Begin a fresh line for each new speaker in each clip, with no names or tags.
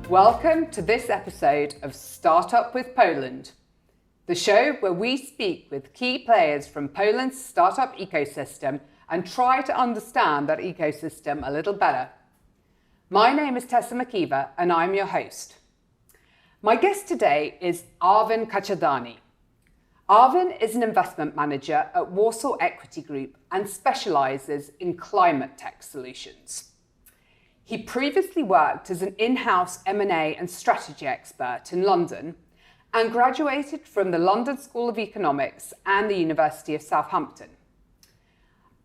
Welcome to this episode of Startup with Poland, the show where we speak with key players from Poland's startup ecosystem and try to understand that ecosystem a little better. My name is Tessa McIver and I'm your host. My guest today is Arvin Khanchandani. Arvin is an investment manager at Warsaw Equity Group and specialises in ClimateTech solutions. He previously worked as an in-house M&A and Strategy expert in London and graduated from the London School of Economics and the University of Southampton.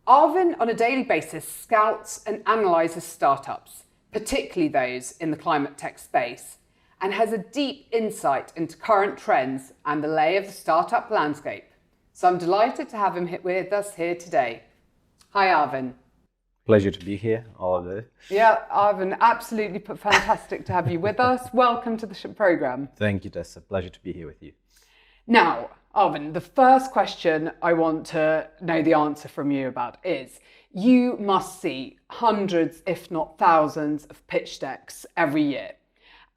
Arvin, on a daily basis, scouts and analyses startups, particularly those in the climate tech space, and has a deep insight into current trends and the lay of the startup landscape. So I'm delighted to have him with us here today. Hi, Arvin.
Pleasure to be here, all of this.
Yeah, Arvin, absolutely fantastic to have you with us. Welcome to the programme.
Thank you, Tessa. Pleasure to be here with you.
Now, Arvin, the first question I want to know the answer from you about is, you must see hundreds, if not thousands, of pitch decks every year.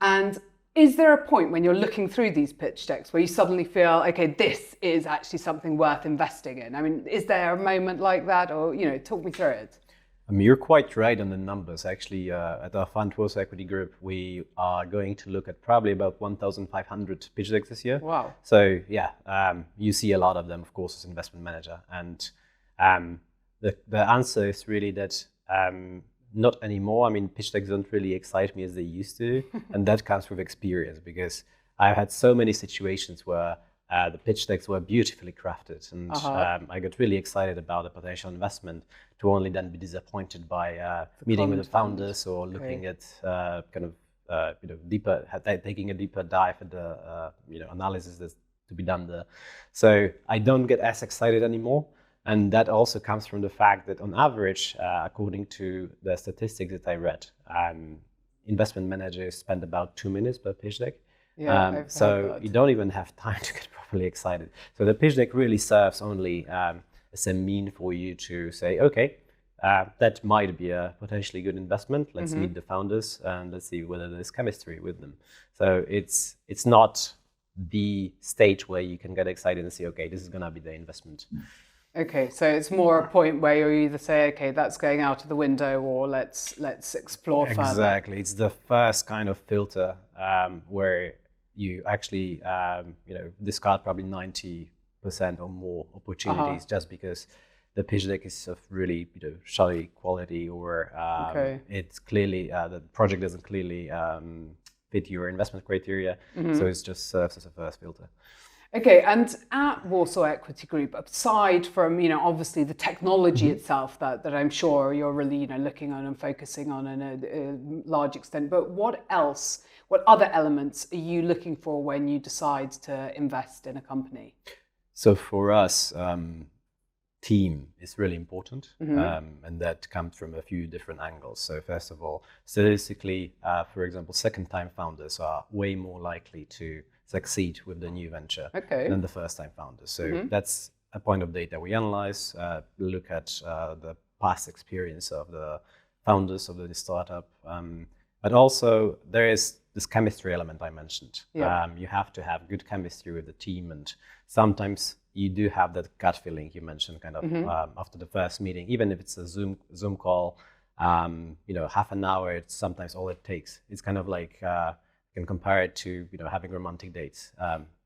And is there a point when you're looking through these pitch decks where you suddenly feel, okay, this is actually something worth investing in? I mean, is there a moment like that, or, talk me through it?
You're quite right on the numbers. Actually, at our fund, Warsaw Equity Group, we are going to look at probably about 1,500 pitch decks this year.
Wow.
So yeah, you see a lot of them, of course, as investment manager. And the answer is really that not anymore. I mean, pitch decks don't really excite me as they used to. And that comes with experience, because I've had so many situations where the pitch decks were beautifully crafted, and I got really excited about a potential investment, to only then be disappointed by meeting with the founders or looking at deeper, taking a deeper dive at the analysis that's to be done there. So I don't get as excited anymore, and that also comes from the fact that on average, according to the statistics that I read, investment managers spend about 2 minutes per pitch deck.
Yeah,
so you don't even have time to get properly excited. So the pitch deck really serves only as a mean for you to say, okay, that might be a potentially good investment. Let's meet the founders and let's see whether there's chemistry with them. So it's not the stage where you can get excited and say, okay, this is going to be the investment.
Okay, so it's more a point where you either say, okay, that's going out of the window, or let's explore further.
Exactly. It's the first kind of filter where you actually discard probably 90% or more opportunities just because the pitch deck is of really shoddy quality, or it's clearly the project doesn't clearly fit your investment criteria. So it just serves as a first filter.
Okay, and at Warsaw Equity Group, aside from obviously the technology itself that I'm sure you're really looking on and focusing on in a large extent, but what other elements are you looking for when you decide to invest in a company?
So for us, team is really important, and that comes from a few different angles. So first of all, statistically, for example, second-time founders are way more likely to succeed with the new venture than the first-time founders. So that's a point of data we analyze, look at the past experience of the founders of the startup. But also there is this chemistry element I mentioned.
Yeah.
You have to have good chemistry with the team, and sometimes you do have that gut feeling you mentioned after the first meeting, even if it's a Zoom call, half an hour, it's sometimes all it takes. It's kind of like, you can compare it to having romantic dates.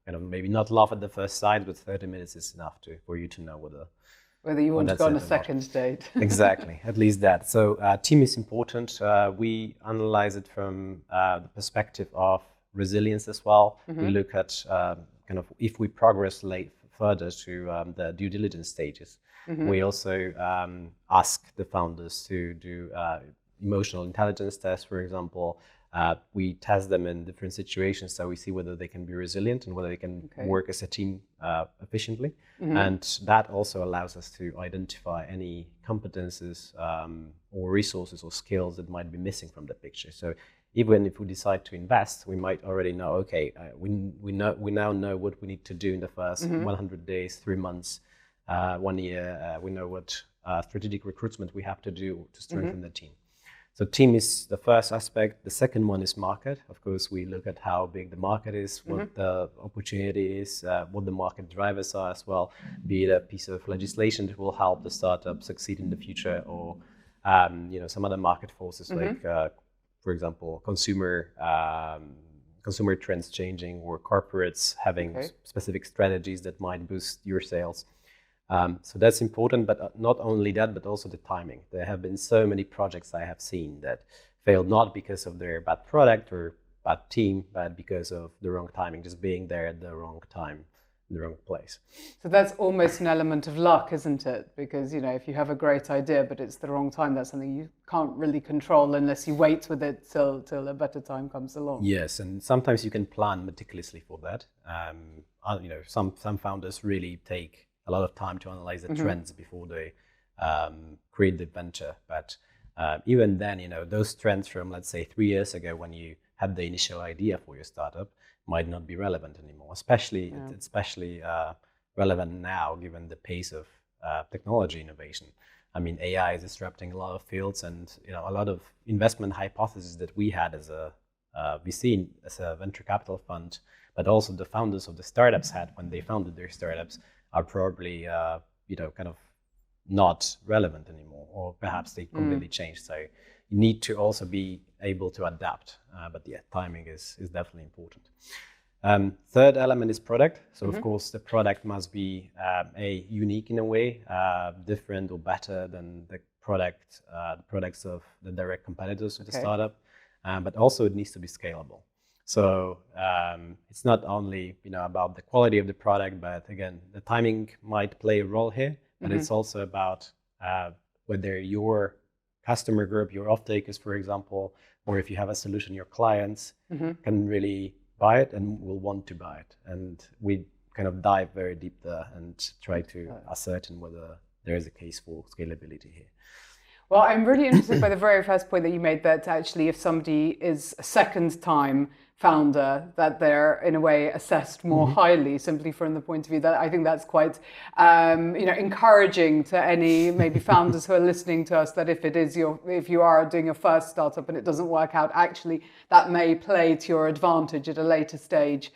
Maybe not love at the first sight, but 30 minutes is enough for you to know
whether you want to go on a second date.
Exactly, at least that. So team is important. We analyze it from the perspective of resilience as well. We look at if we progress further to the due diligence stages. We also ask the founders to do emotional intelligence tests, for example. We test them in different situations, so we see whether they can be resilient and whether they can work as a team efficiently. And that also allows us to identify any competences or resources or skills that might be missing from the picture. So even if we decide to invest, we might already know, we now know what we need to do in the first 100 days, 3 months, 1 year. We know what strategic recruitment we have to do to strengthen the team. So team is the first aspect. The second one is market. Of course, we look at how big the market is, what the opportunity is, what the market drivers are as well, be it a piece of legislation that will help the startup succeed in the future, or some other market forces like, for example, consumer trends changing, or corporates having specific strategies that might boost your sales. So that's important, but not only that, but also the timing. There have been so many projects I have seen that failed not because of their bad product or bad team, but because of the wrong timing, just being there at the wrong time, in the wrong place.
So that's almost an element of luck, isn't it? Because, if you have a great idea, but it's the wrong time, that's something you can't really control unless you wait with it till a better time comes along.
Yes, and sometimes you can plan meticulously for that. Some founders really take a lot of time to analyze the trends before they create the venture. But even then, those trends from, let's say, 3 years ago, when you had the initial idea for your startup, might not be relevant anymore. Especially relevant now, given the pace of technology innovation. I mean, AI is disrupting a lot of fields, and a lot of investment hypotheses that we had as a VC, as a venture capital fund, but also the founders of the startups had when they founded their startups, are probably kind of not relevant anymore, or perhaps they completely changed. So you need to also be able to adapt. But yeah, timing is definitely important. Third element is product. So of course the product must be unique in a way, different or better than the products of the direct competitors of the startup. But also it needs to be scalable. So it's not only about the quality of the product, but again, the timing might play a role here. But it's also about whether your customer group, your off-takers, for example, or if you have a solution, your clients can really buy it and will want to buy it. And we kind of dive very deep there and try to ascertain whether there is a case for scalability here.
Well, I'm really interested by the very first point that you made, that actually if somebody is a second time founder, that they're in a way assessed more highly, simply from the point of view that I think that's quite encouraging to any maybe founders who are listening to us, that if you are doing your first startup and it doesn't work out, actually that may play to your advantage at a later stage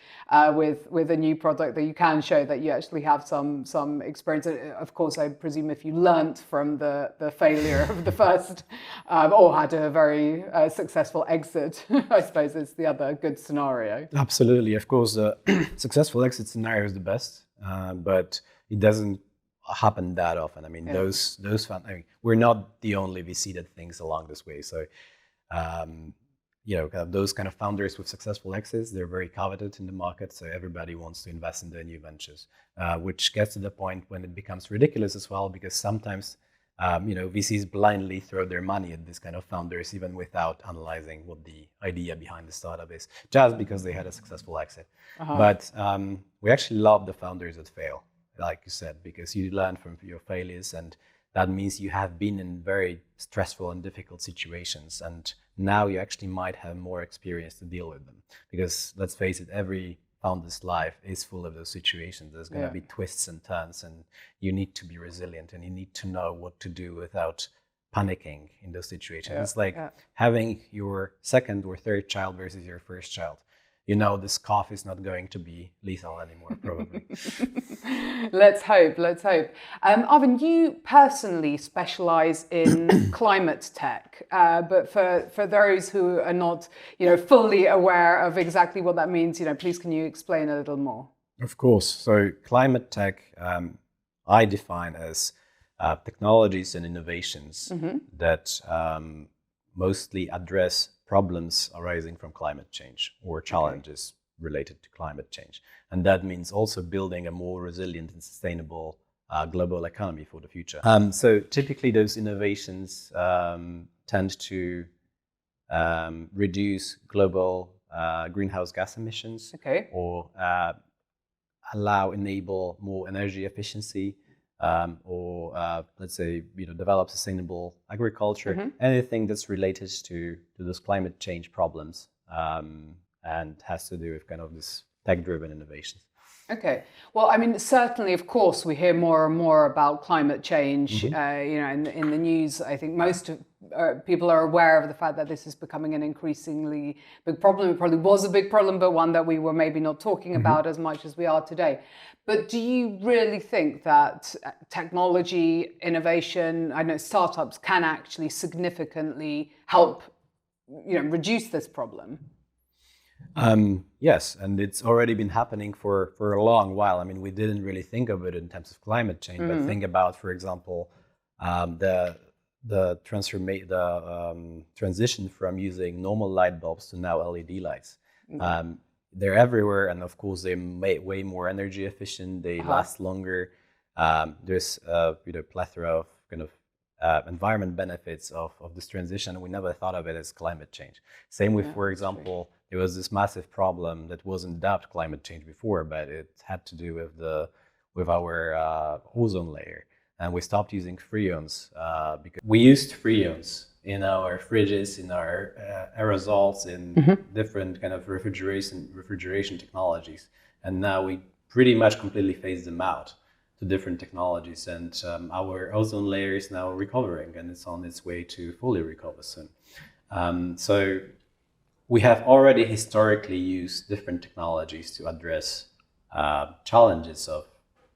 with a new product, that you can show that you actually have some experience. Of course, I presume if you learnt from the failure of the first or had a very successful exit, I suppose is the other good scenario.
Absolutely. Of course, the successful exit scenario is the best, but it doesn't happen that often. I mean, those we're not the only VC that thinks along this way. So, those kind of founders with successful exits, they're very coveted in the market. So everybody wants to invest in their new ventures, which gets to the point when it becomes ridiculous as well, because sometimes VCs blindly throw their money at this kind of founders, even without analyzing what the idea behind the startup is, just because they had a successful exit. But we actually love the founders that fail, like you said, because you learn from your failures, and that means you have been in very stressful and difficult situations, and now you actually might have more experience to deal with them. Because let's face it, every founder's life is full of those situations. There's going to be twists and turns, and you need to be resilient, and you need to know what to do without panicking in those situations. It's like having your second or third child versus your first child. This cough is not going to be lethal anymore, probably.
Let's hope. Arvin, you personally specialise in climate tech, but for those who are not, fully aware of exactly what that means, please can you explain a little more?
Of course. So climate tech, I define as technologies and innovations that mostly address problems arising from climate change or challenges related to climate change. And that means also building a more resilient and sustainable global economy for the future. So typically those innovations tend to reduce global greenhouse gas emissions or enable more energy efficiency, or let's say develop sustainable agriculture, anything that's related to those climate change problems, and has to do with kind of this tech-driven innovations.
Okay. Well, I mean, certainly, of course, we hear more and more about climate change. In the news, I think most people are aware of the fact that this is becoming an increasingly big problem. It probably was a big problem, but one that we were maybe not talking about as much as we are today. But do you really think that technology, innovation, I know startups can actually significantly help, reduce this problem?
Yes, and it's already been happening for a long while. I mean, we didn't really think of it in terms of climate change, but think about, for example, the transition from using normal light bulbs to now LED lights. They're everywhere, and of course, they make way more energy efficient. They last longer. There's plethora of kind of environment benefits of this transition. We never thought of it as climate change. Same with, for example, there was this massive problem that wasn't dubbed climate change before, but it had to do with our ozone layer. And we stopped using freons because we used freons in our fridges, in our aerosols, in different kind of refrigeration technologies. And now we pretty much completely phased them out to different technologies. And our ozone layer is now recovering, and it's on its way to fully recover soon. So we have already historically used different technologies to address challenges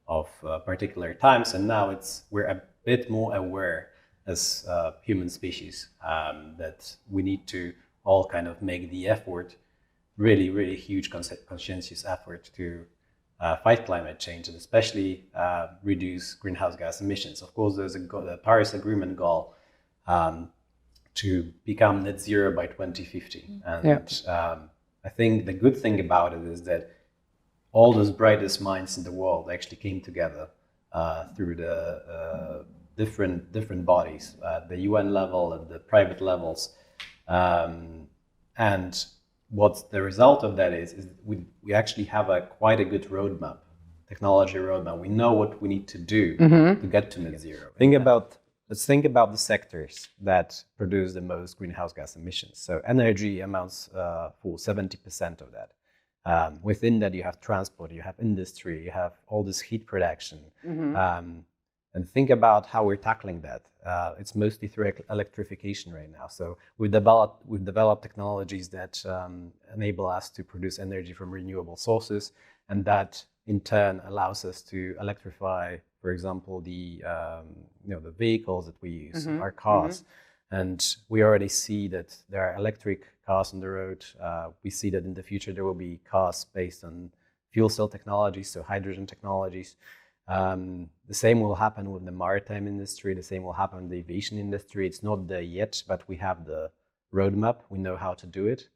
of particular times, and now we're a bit more aware as human species that we need to all kind of make the effort, really, really huge conscientious effort to fight climate change, and especially reduce greenhouse gas emissions. Of course, there's a Paris Agreement goal to become net zero by 2050. And I think the good thing about it is that all those brightest minds in the world actually came together through the different bodies, at the UN level, at the private levels. And what the result of that is we actually have quite a good roadmap, technology roadmap. We know what we need to do to get to net zero. Let's think about the sectors that produce the most greenhouse gas emissions. So energy amounts for 70% of that. Within that, you have transport, you have industry, you have all this heat production. And think about how we're tackling that. It's mostly through electrification right now. So we've developed technologies that enable us to produce energy from renewable sources, and that in turn allows us to electrify, for example, the vehicles that we use, our cars. And we already see that there are electric cars on the road. We see that in the future there will be cars based on fuel cell technologies, so hydrogen technologies. The same will happen with the maritime industry. The same will happen in the aviation industry. It's not there yet, but we have the roadmap. We know how to do it.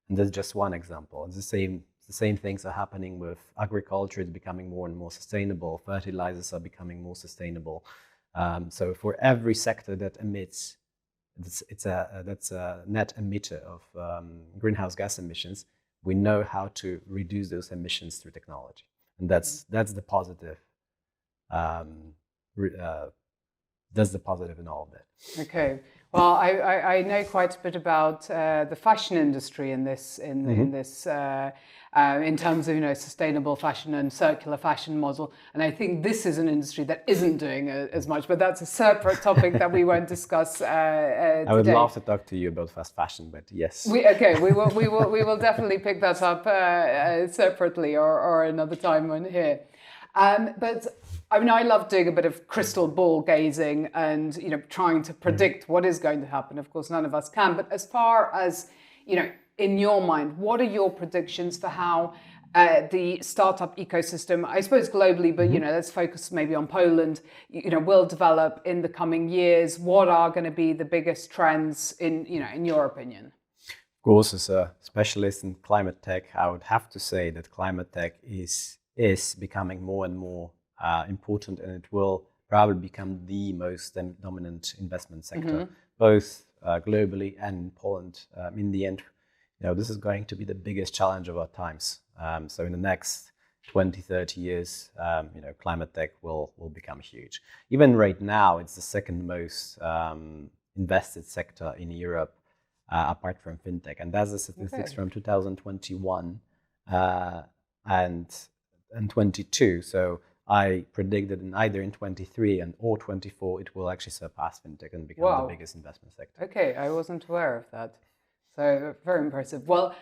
And that's just one example. It's the same things are happening with agriculture. It's becoming more and more sustainable. Fertilizers are becoming more sustainable. So for every sector that emits, that's a net emitter of greenhouse gas emissions, we know how to reduce those emissions through technology. And that's the positive. That's the positive in all of that.
Okay. Well, I know quite a bit about the fashion industry in this in terms of sustainable fashion and circular fashion model, and I think this is an industry that isn't doing as much. But that's a separate topic that we won't discuss today.
I would love to talk to you about fast fashion, but yes.
We will definitely pick that up separately or another time when here. But I mean, I love doing a bit of crystal ball gazing and, trying to predict what is going to happen. Of course, none of us can. But as far as, in your mind, what are your predictions for how the startup ecosystem, I suppose globally, but, let's focus maybe on Poland, will develop in the coming years? What are going to be the biggest trends in your opinion?
Of course, as a specialist in climate tech, I would have to say that climate tech is becoming more and more important, and it will probably become the most dominant investment sector, both globally and in Poland. In the end, this is going to be the biggest challenge of our times. So in the next 20, 30 years, climate tech will become huge. Even right now, it's the second most invested sector in Europe, apart from fintech. And that's the statistics from 2021 and 22. So I predict that either in 23 or 24, it will actually surpass fintech and become the biggest investment sector.
Okay, I wasn't aware of that. So very impressive. Well,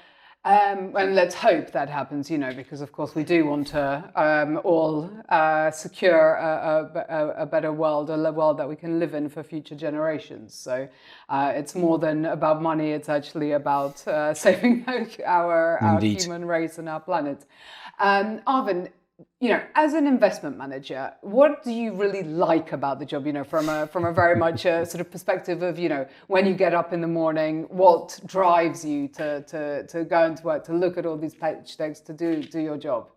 and let's hope that happens, because of course we do want to all secure a better world, a world that we can live in for future generations. So it's more than about money, it's actually about saving our human race and our planet. Arvin, as an investment manager, what do you really like about the job? From a very much sort of perspective of, when you get up in the morning, what drives you to go into work, to look at all these pitch decks, to do your job?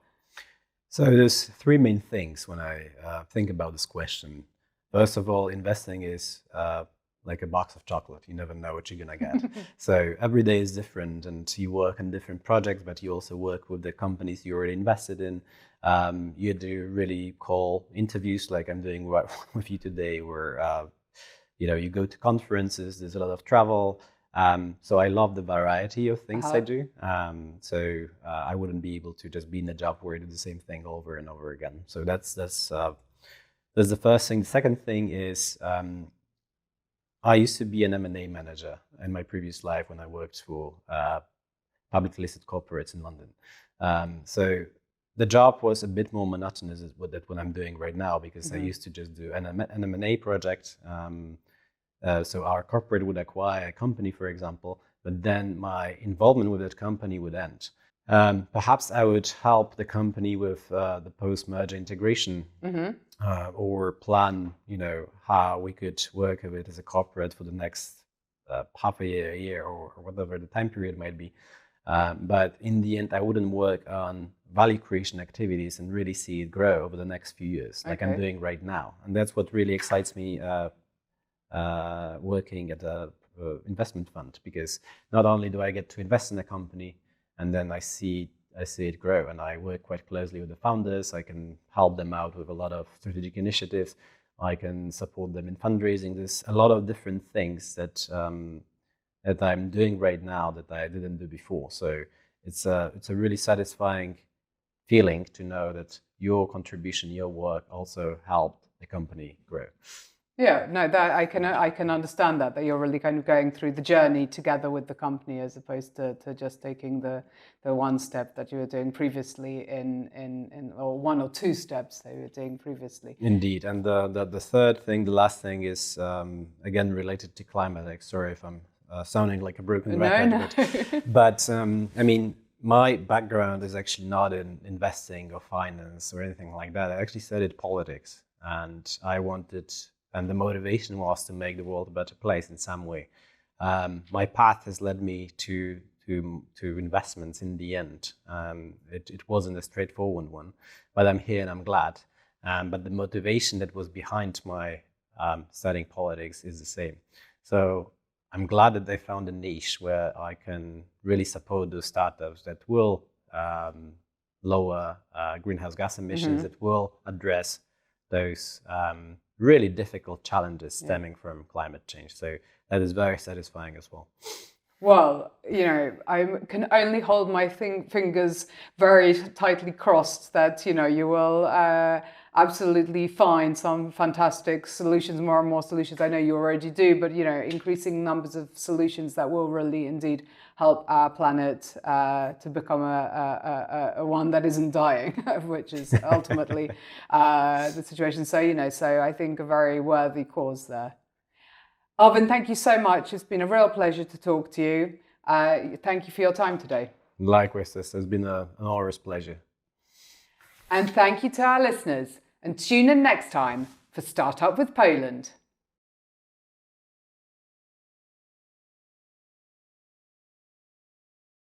So there's three main things when I think about this question. First of all, investing is like a box of chocolate. You never know what you're gonna get. So every day is different, and you work on different projects, but you also work with the companies you already invested in. You do really cool interviews like I'm doing with you today, where you go to conferences, there's a lot of travel. So I love the variety of things I do. So I wouldn't be able to just be in a job where I do the same thing over and over again. So that's the first thing. The second thing is I used to be an M&A manager in my previous life when I worked for publicly listed corporates in London. So the job was a bit more monotonous than what I'm doing right now, because I used to just do an M&A project. So our corporate would acquire a company, for example, but then my involvement with that company would end. Perhaps I would help the company with the post-merger integration, or plan, how we could work with it as a corporate for the next half a year, or whatever the time period might be. But in the end, I wouldn't work on value creation activities and really see it grow over the next few years, like I'm doing right now. And that's what really excites me working at a investment fund, because not only do I get to invest in a company and then I see it grow, and I work quite closely with the founders. I can help them out with a lot of strategic initiatives. I can support them in fundraising. There's a lot of different things that I'm doing right now that I didn't do before. So it's a really satisfying feeling to know that your contribution, your work also helped the company grow.
Yeah, no, that I can understand that you're really kind of going through the journey together with the company, as opposed to just taking the one step that you were doing previously in or one or two steps that you were doing previously.
Indeed, and the third thing, the last thing is again related to ClimateTech. Sorry if I'm sounding like a broken record,
No.
but I mean, my background is actually not in investing or finance or anything like that. I actually studied politics, and and the motivation was to make the world a better place in some way. My path has led me to investments in the end. It wasn't a straightforward one, but I'm here and I'm glad. But the motivation that was behind my studying politics is the same. So I'm glad that they found a niche where I can really support those startups that will lower greenhouse gas emissions, that will address those really difficult challenges stemming from climate change. So that is very satisfying as well.
Well, I can only hold my fingers very tightly crossed that, you will absolutely find some fantastic solutions, more and more solutions. I know you already do, but, increasing numbers of solutions that will really indeed help our planet to become a one that isn't dying, which is ultimately the situation. So, so I think a very worthy cause there. Arvin, thank you so much. It's been a real pleasure to talk to you. Thank you for your time today.
Likewise, it's been an honest pleasure.
And thank you to our listeners. And tune in next time for Startup with Poland.